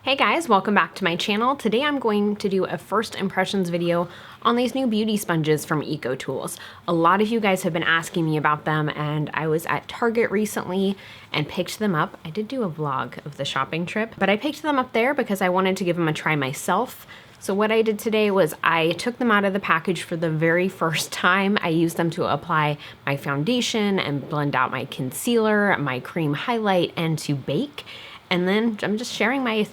Hey guys, welcome back to my channel. Today I'm going to do a first impressions video on these new beauty sponges from EcoTools. A lot of you guys have been asking me about them, and I was at Target recently and picked them up. I did do a vlog of the shopping trip, but I picked them up there because I wanted to give them a try myself. So what I did today was I took them out of the package for the very first time. I used them to apply my foundation and blend out my concealer, my cream highlight, and to bake. And then I'm just sharing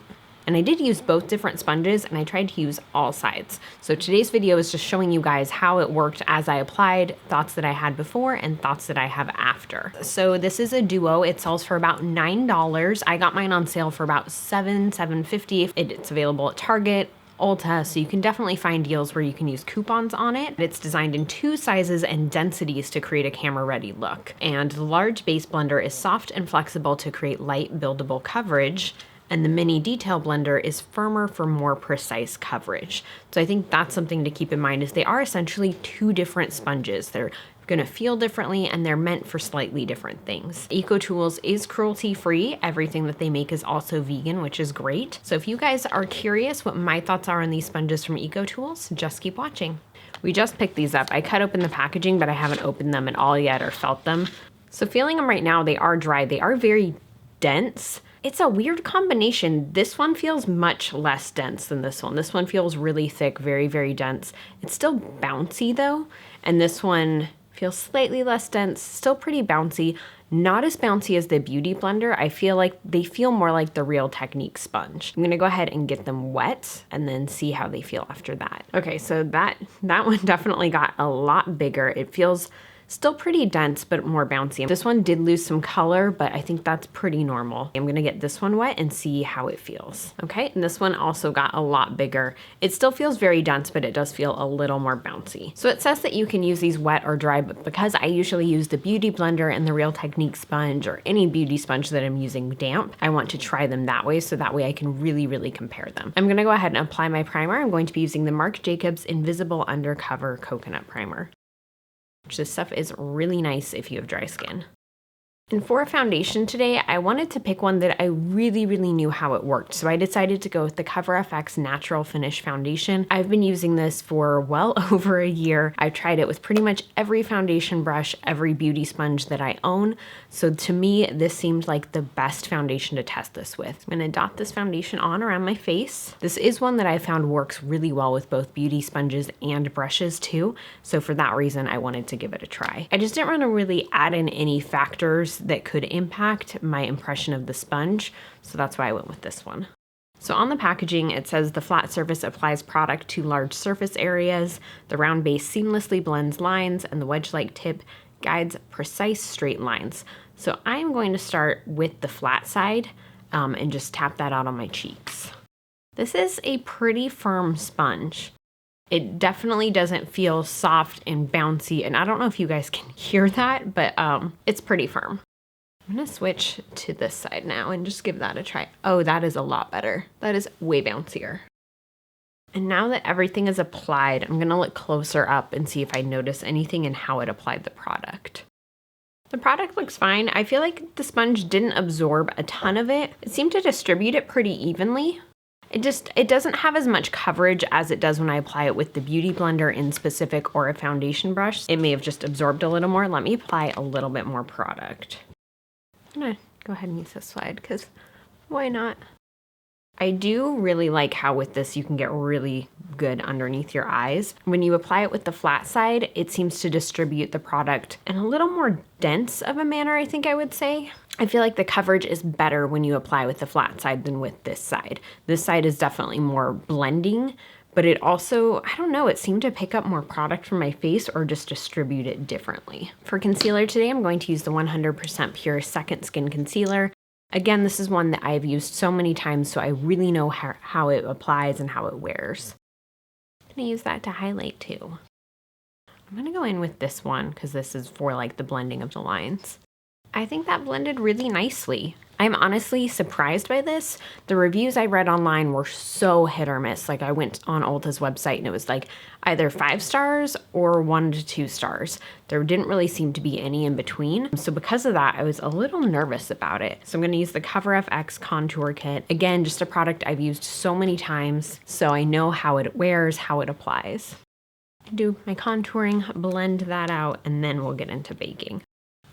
and I did use both different sponges, and I tried to use all sides. So today's video is just showing you guys how it worked as I applied, thoughts that I had before and thoughts that I have after. So this is a duo. It sells for about $9. I got mine on sale for about $7.50. It's available at Target, Ulta, so you can definitely find deals where you can use coupons on it. It's designed in 2 sizes and densities to create a camera ready look. And the large base blender is soft and flexible to create light buildable coverage. And the mini detail blender is firmer for more precise coverage. So I think that's something to keep in mind, is they are essentially 2 different sponges. They're gonna feel differently and they're meant for slightly different things. EcoTools is cruelty free. Everything that they make is also vegan, which is great. So if you guys are curious what my thoughts are on these sponges from EcoTools, just keep watching. We just picked these up. I cut open the packaging, but I haven't opened them at all yet or felt them. So feeling them right now, they are dry. They are very dense. It's a weird combination. This one feels much less dense than this one. This one feels really thick, very, very dense. It's still bouncy though. And this one feels slightly less dense, still pretty bouncy. Not as bouncy as the Beauty Blender. I feel like they feel more like the Real Technique sponge. I'm gonna go ahead and get them wet and then see how they feel after that. Okay, so that one definitely got a lot bigger. It feels still pretty dense, but more bouncy. This one did lose some color, but I think that's pretty normal. I'm gonna get this one wet and see how it feels. Okay, and this one also got a lot bigger. It still feels very dense, but it does feel a little more bouncy. So it says that you can use these wet or dry, but because I usually use the Beauty Blender and the Real Technique sponge, or any beauty sponge that I'm using damp, I want to try them that way, so that way I can really compare them. I'm gonna go ahead and apply my primer. I'm going to be using the Marc Jacobs Invisible Undercover Coconut Primer. This stuff is really nice if you have dry skin. And for a foundation today, I wanted to pick one that I really knew how it worked. So I decided to go with the CoverFX Natural Finish Foundation. I've been using this for well over a year. I've tried it with pretty much every foundation brush, every beauty sponge that I own. So to me, this seemed like the best foundation to test this with. I'm gonna dot this foundation on around my face. This is one that I found works really well with both beauty sponges and brushes too. So for that reason, I wanted to give it a try. I just didn't want to really add in any factors that could impact my impression of the sponge, so that's why I went with this one. So on the packaging, it says the flat surface applies product to large surface areas, the round base seamlessly blends lines, and the wedge-like tip guides precise straight lines. So I'm going to start with the flat side and just tap that out on my cheeks. This is a pretty firm sponge. It definitely doesn't feel soft and bouncy, and I don't know if you guys can hear that, but it's pretty firm. I'm gonna switch to this side now and just give that a try. Oh, that is a lot better. That is way bouncier. And now that everything is applied, I'm gonna look closer up and see if I notice anything in how it applied the product. The product looks fine. I feel like the sponge didn't absorb a ton of it. It seemed to distribute it pretty evenly. It doesn't have as much coverage as it does when I apply it with the Beauty Blender in specific or a foundation brush. It may have just absorbed a little more. Let me apply a little bit more product. I'm gonna go ahead and use this slide because why not? I do really like how with this you can get really good underneath your eyes. When you apply it with the flat side, it seems to distribute the product in a little more dense of a manner, I think I would say. I feel like the coverage is better when you apply with the flat side than with this side. This side is definitely more blending, but it also, I don't know, it seemed to pick up more product from my face or just distribute it differently. For concealer today, I'm going to use the 100% Pure Second Skin Concealer. Again, this is one that I've used so many times, so I really know how it applies and how it wears. I'm gonna use that to highlight too. I'm gonna go in with this one because this is for like the blending of the lines. I think that blended really nicely. I'm honestly surprised by this. The reviews I read online were so hit or miss. Like I went on Ulta's website and it was like either 5 stars or 1 to 2 stars. There didn't really seem to be any in between. So because of that, I was a little nervous about it. So I'm gonna use the Cover FX Contour Kit. Again, just a product I've used so many times, so I know how it wears, how it applies. Do my contouring, blend that out, and then we'll get into baking.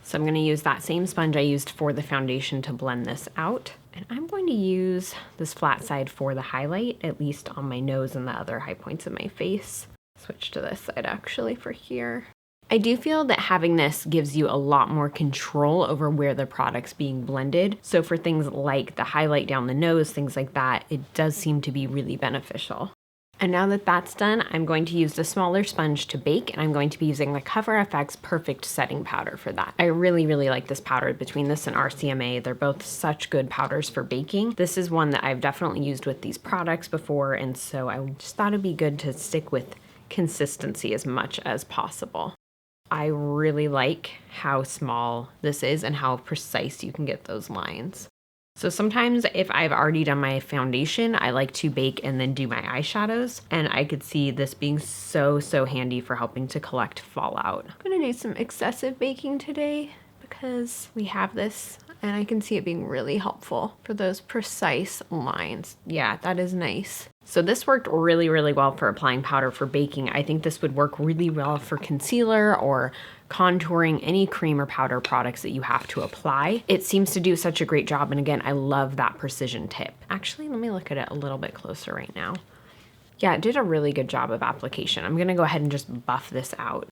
So I'm going to use that same sponge I used for the foundation to blend this out. And I'm going to use this flat side for the highlight, at least on my nose and the other high points of my face. Switch to this side actually for here. I do feel that having this gives you a lot more control over where the product's being blended. So for things like the highlight down the nose, things like that, it does seem to be really beneficial. And now that that's done, I'm going to use the smaller sponge to bake, and I'm going to be using the Cover FX Perfect Setting Powder for that. I really, really like this powder. Between this and RCMA, they're both such good powders for baking. This is one that I've definitely used with these products before, and so I just thought it'd be good to stick with consistency as much as possible. I really like how small this is and how precise you can get those lines. So sometimes if I've already done my foundation, I like to bake and then do my eyeshadows. And I could see this being so handy for helping to collect fallout. I'm gonna do some excessive baking today because we have this and I can see it being really helpful for those precise lines. Yeah, that is nice. So this worked really, really well for applying powder for baking. I think this would work really well for concealer or contouring, any cream or powder products that you have to apply. It seems to do such a great job. And again, I love that precision tip. Actually, let me look at it a little bit closer right now. Yeah, it did a really good job of application. I'm gonna go ahead and just buff this out.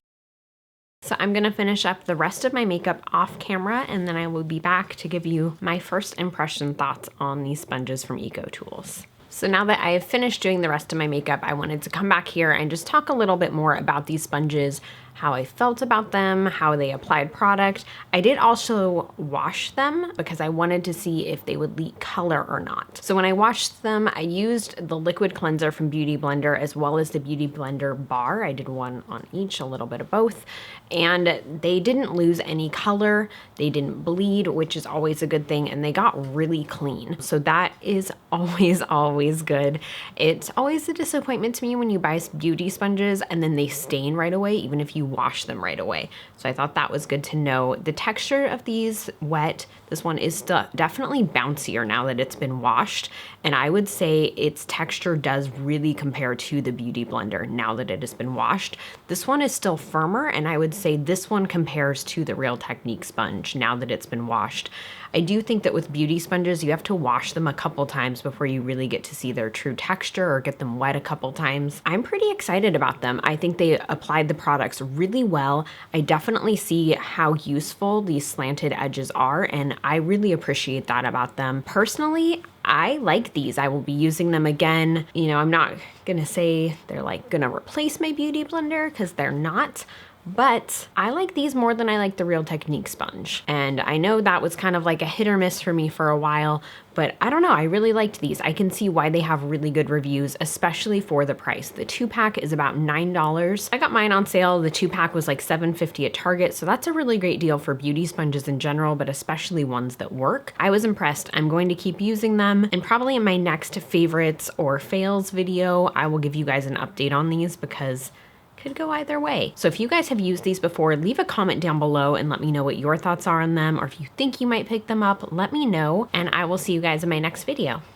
So I'm gonna finish up the rest of my makeup off camera, and then I will be back to give you my first impression thoughts on these sponges from EcoTools. So now that I have finished doing the rest of my makeup, I wanted to come back here and just talk a little bit more about these sponges, how I felt about them, how they applied product. I did also wash them because I wanted to see if they would leak color or not. So when I washed them, I used the liquid cleanser from Beauty Blender as well as the Beauty Blender bar. I did one on each, a little bit of both, and they didn't lose any color. They didn't bleed, which is always a good thing, and they got really clean. So that is always good. It's always a disappointment to me when you buy beauty sponges and then they stain right away, even if you wash them right away. So I thought that was good to know. The texture of these wet, this one is definitely bouncier now that it's been washed. And I would say its texture does really compare to the Beauty Blender now that it has been washed. This one is still firmer, and I would say this one compares to the Real Technique sponge now that it's been washed. I do think that with beauty sponges, you have to wash them a couple times before you really get to see their true texture or get them wet a couple times. I'm pretty excited about them. I think they applied the products really well. I definitely see how useful these slanted edges are, and I really appreciate that about them. Personally, I like these. I will be using them again. You know, I'm not gonna say they're like gonna replace my Beauty Blender because they're not, but I like these more than I like the Real Technique sponge. And I know that was kind of like a hit or miss for me for a while, but I don't know, I really liked these. I can see why they have really good reviews, especially for the price. The 2-pack is about $9. I got mine on sale. The 2-pack was like $7.50 at Target, so that's a really great deal for beauty sponges in general, but especially ones that work. I was impressed. I'm going to keep using them, and probably in my next favorites or fails video, I will give you guys an update on these because could go either way. So if you guys have used these before, leave a comment down below and let me know what your thoughts are on them, or if you think you might pick them up, let me know, and I will see you guys in my next video.